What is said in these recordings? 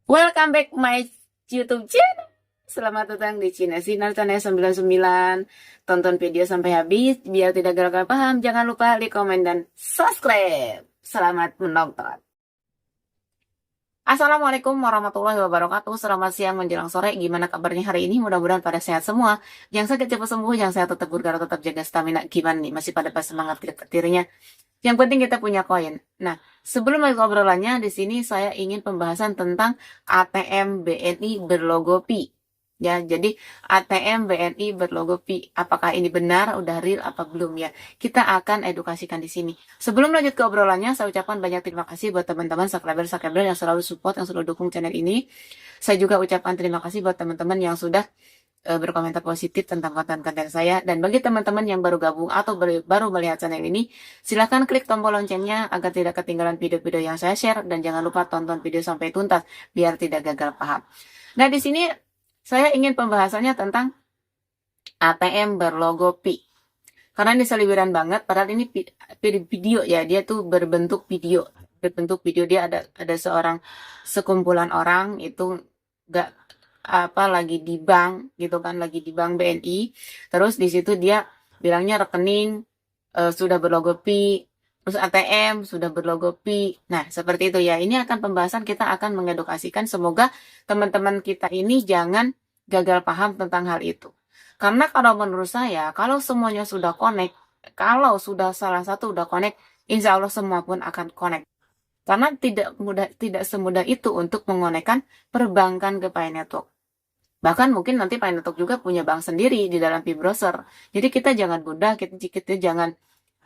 Welcome back my YouTube channel. Selamat datang di Cina Sinar Channel 99. Tonton video sampai habis biar tidak gagal paham. Jangan lupa like, komen, dan subscribe. Selamat menonton. Assalamualaikum warahmatullahi wabarakatuh. Selamat siang menjelang sore. Gimana kabarnya hari ini? Mudah-mudahan pada sehat semua. Yang sakit cepat sembuh, yang sehat tetap bergerak, tetap jaga stamina. Gimana nih? Masih pada pas semangat ketirnya? Yang penting kita punya koin. Nah, sebelum lanjut obrolannya, di sini saya ingin pembahasan tentang ATM BNI berlogo Pi. Ya, jadi ATM BNI berlogo Pi. Apakah ini benar, udah real apa belum ya? Kita akan edukasikan di sini. Sebelum lanjut ke obrolannya, saya ucapkan banyak terima kasih buat teman-teman subscriber yang selalu support, yang selalu dukung channel ini. Saya juga ucapkan terima kasih buat teman-teman yang sudah berkomentar positif tentang konten-konten saya. Dan bagi teman-teman yang baru gabung atau baru melihat channel ini, silahkan klik tombol loncengnya agar tidak ketinggalan video-video yang saya share. Dan jangan lupa tonton video sampai tuntas biar tidak gagal paham. Nah, di sini saya ingin pembahasannya tentang ATM berlogo Pi. Karena ini seliweran banget, padahal ini video ya, dia tuh berbentuk video. Berbentuk video dia ada sekumpulan orang itu gak lagi di bank gitu kan, lagi di bank BNI. Terus di situ dia bilangnya rekening sudah berlogo Pi, terus ATM sudah berlogo Pi. Nah, seperti itu ya. Ini akan pembahasan, kita akan mengedukasikan. Semoga teman-teman kita ini jangan gagal paham tentang hal itu. Karena kalau menurut saya, kalau semuanya sudah connect, kalau sudah salah satu udah connect, insya Allah semua pun akan connect. Karena tidak semudah itu untuk mengonekkan perbankan ke Pi Network. Bahkan mungkin nanti Pi Network juga punya bank sendiri di dalam Pi Browser. Jadi kita jangan mudah, kita jangan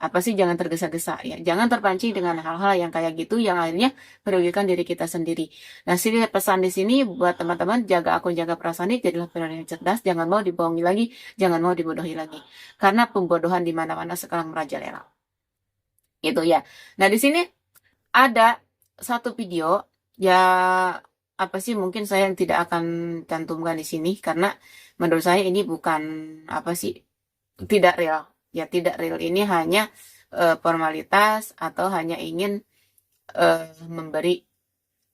jangan tergesa-gesa ya. Jangan terpancing dengan hal-hal yang kayak gitu yang akhirnya merugikan diri kita sendiri. Nah, sini pesan di sini buat teman-teman, jaga akun, jaga perasaan, jadilah pendengar yang cerdas, jangan mau dibohongi lagi, jangan mau dibodohi lagi. Karena pembodohan di mana-mana sekarang merajalela. Gitu ya. Nah, di sini ada satu video ya, mungkin saya yang tidak akan cantumkan di sini karena menurut saya ini bukan tidak real ya. Tidak real, ini hanya formalitas atau hanya ingin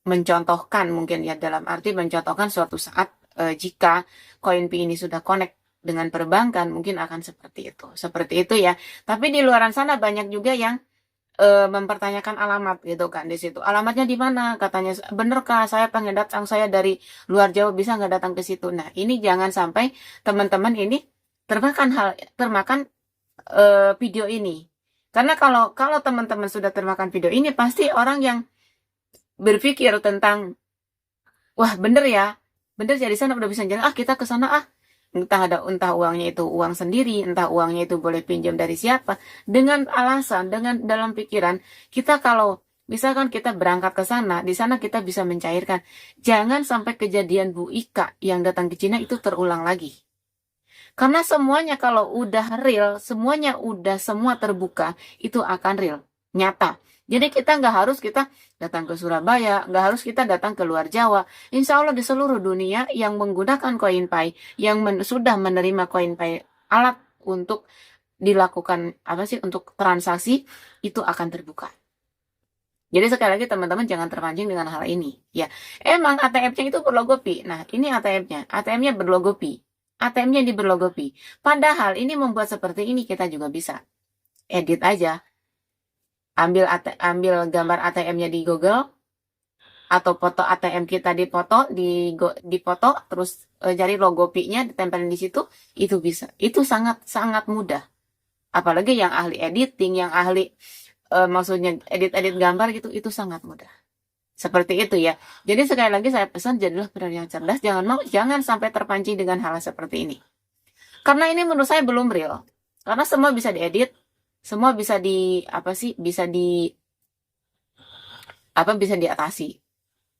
mencontohkan mungkin ya, dalam arti mencontohkan suatu saat jika koin Pi ini sudah connect dengan perbankan mungkin akan seperti itu ya. Tapi di luaran sana banyak juga yang mempertanyakan alamat gitu kan. Di situ alamatnya di mana, katanya benerkah saya pengen datang, saya dari luar Jawa, bisa nggak datang ke situ. Nah, ini jangan sampai teman-teman ini termakan video ini. Karena kalau teman-teman sudah termakan video ini, pasti orang yang berpikir tentang wah bener ya di sana udah bisa jalan, kita ke sana entah uangnya itu uang sendiri, entah uangnya itu boleh pinjam dari siapa, dengan alasan, dengan dalam pikiran kita, kalau misalkan kita berangkat ke sana, di sana kita bisa mencairkan. Jangan sampai kejadian Bu Ika yang datang ke Cina itu terulang lagi. Karena semuanya kalau udah real, semua terbuka, itu akan real, nyata. Jadi kita nggak harus kita datang ke Surabaya, nggak harus kita datang ke luar Jawa. Insya Allah di seluruh dunia yang menggunakan koin Pi, yang sudah menerima koin Pi, alat untuk dilakukan untuk transaksi, itu akan terbuka. Jadi sekali lagi teman-teman jangan terpancing dengan hal ini. Ya, emang ATM-nya itu berlogo Pi. Nah, ini ATM-nya berlogo Pi. ATM-nya di berlogo Pi. Padahal ini membuat seperti ini kita juga bisa edit aja. Ambil gambar ATM-nya di Google, atau foto ATM kita dipoto terus cari logo Pi-nya, ditempelin di situ, itu bisa. Itu sangat mudah. Apalagi yang ahli editing, yang ahli maksudnya edit gambar gitu, itu sangat mudah. Seperti itu ya. Jadi sekali lagi saya pesan, jadilah pendengar yang cerdas, jangan sampai terpancing dengan hal seperti ini. Karena ini menurut saya belum real. Karena semua bisa diedit, semua bisa bisa diatasi.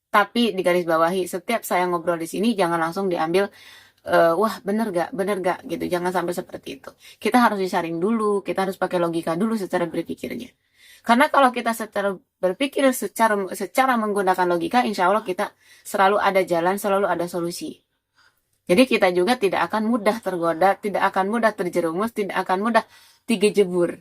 Tapi di garis bawahi, setiap saya ngobrol di sini jangan langsung diambil wah bener gak gitu. Jangan sampai seperti itu. Kita harus disaring dulu, kita harus pakai logika dulu secara berpikirnya. Karena kalau kita secara berpikir secara menggunakan logika, insya Allah kita selalu ada jalan, selalu ada solusi. Jadi kita juga tidak akan mudah tergoda, tidak akan mudah terjerumus, tidak akan mudah digejebur.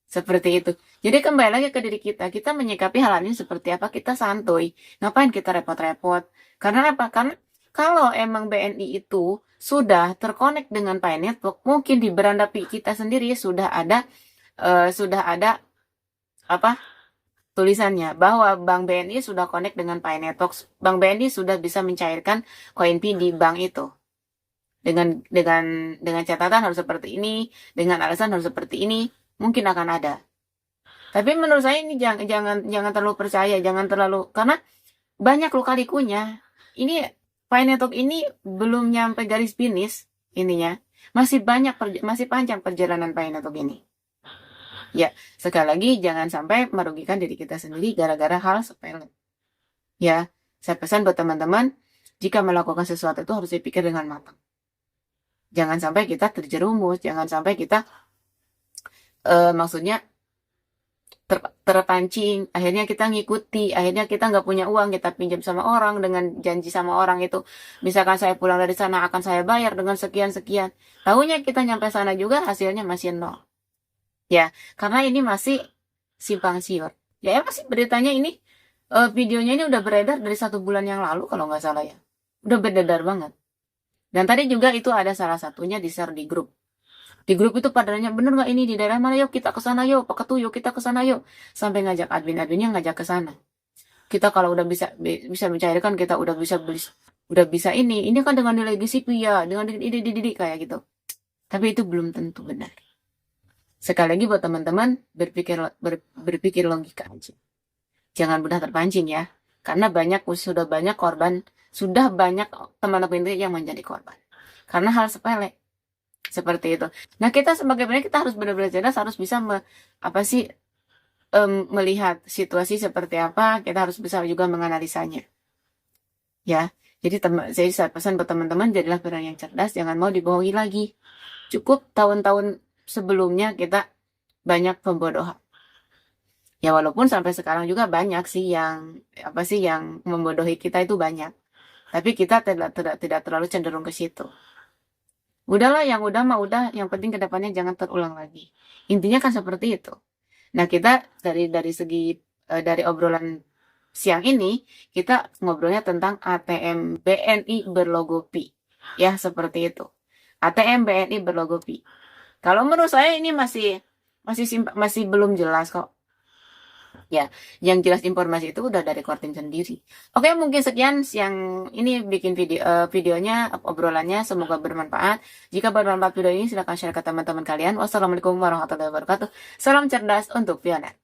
Seperti itu. Jadi kembali lagi ke diri kita. Kita menyikapi hal ini seperti apa? Kita santuy. Ngapain kita repot-repot? Karena apa? Karena kalau emang BNI itu sudah terkonek dengan Pi Network, mungkin di beranda kita sendiri sudah ada apa? Tulisannya bahwa Bank BNI sudah connect dengan Pi Network. Bank BNI sudah bisa mencairkan koin Pi di bank itu. Dengan catatan harus seperti ini, dengan alasan harus seperti ini, mungkin akan ada. Tapi menurut saya ini jangan terlalu percaya, jangan terlalu, karena banyak luka-likunya. Ini Pi Network ini belum nyampe garis finish ininya. Masih panjang perjalanan Pi Network ini. Ya, sekali lagi jangan sampai merugikan diri kita sendiri gara-gara hal sepele. Ya, saya pesan buat teman-teman, jika melakukan sesuatu itu harus dipikir dengan matang. Jangan sampai kita terjerumus, jangan sampai kita maksudnya terpancing, akhirnya kita ngikuti, akhirnya kita nggak punya uang, kita pinjam sama orang dengan janji sama orang itu, misalkan saya pulang dari sana akan saya bayar dengan sekian-sekian, tahunya kita nyampe sana juga hasilnya masih nol. Ya, karena ini masih simpang siur. Ya, masih beritanya ini, videonya ini udah beredar dari 1 bulan yang lalu kalau nggak salah ya. Udah beredar banget. Dan tadi juga itu ada salah satunya di-share di grup. Di grup itu pada nanya, bener nggak ini di daerah mana, yuk kita ke sana yuk, Pak Ketu yuk kita ke sana yuk. Sampai ngajak admin-adminnya ngajak ke sana. Kita kalau udah bisa mencairkan, kita udah bisa ini kan dengan nilai GCP ya, dengan ide kayak gitu. Tapi itu belum tentu benar. Sekali lagi buat teman-teman, berpikir logika aja. Jangan mudah terpancing ya. Karena sudah banyak teman-teman yang menjadi korban. Karena hal sepele. Seperti itu. Nah, kita sebagai pendidik kita harus benar-benar cerdas, harus bisa melihat situasi seperti apa, kita harus bisa juga menganalisanya. Ya. Jadi saya pesan buat teman-teman, jadilah pendidik yang cerdas, jangan mau dibohongi lagi. Cukup tahun-tahun sebelumnya kita banyak pembodohan. Ya walaupun sampai sekarang juga banyak sih yang membodohi kita itu banyak. Tapi kita tidak terlalu cenderung ke situ. Udahlah, yang udah mah udah, yang penting kedepannya jangan terulang lagi. Intinya kan seperti itu. Nah, kita dari obrolan siang ini, kita ngobrolnya tentang ATM BNI berlogo Pi. Ya, seperti itu. ATM BNI berlogo Pi. Kalau menurut saya ini masih belum jelas kok. Ya, yang jelas informasi itu udah dari Kortim sendiri. Oke, mungkin sekian siang ini bikin videonya, obrolannya, semoga bermanfaat. Jika bermanfaat video ini, silahkan share ke teman-teman kalian. Wassalamualaikum warahmatullahi wabarakatuh. Salam cerdas untuk pioner.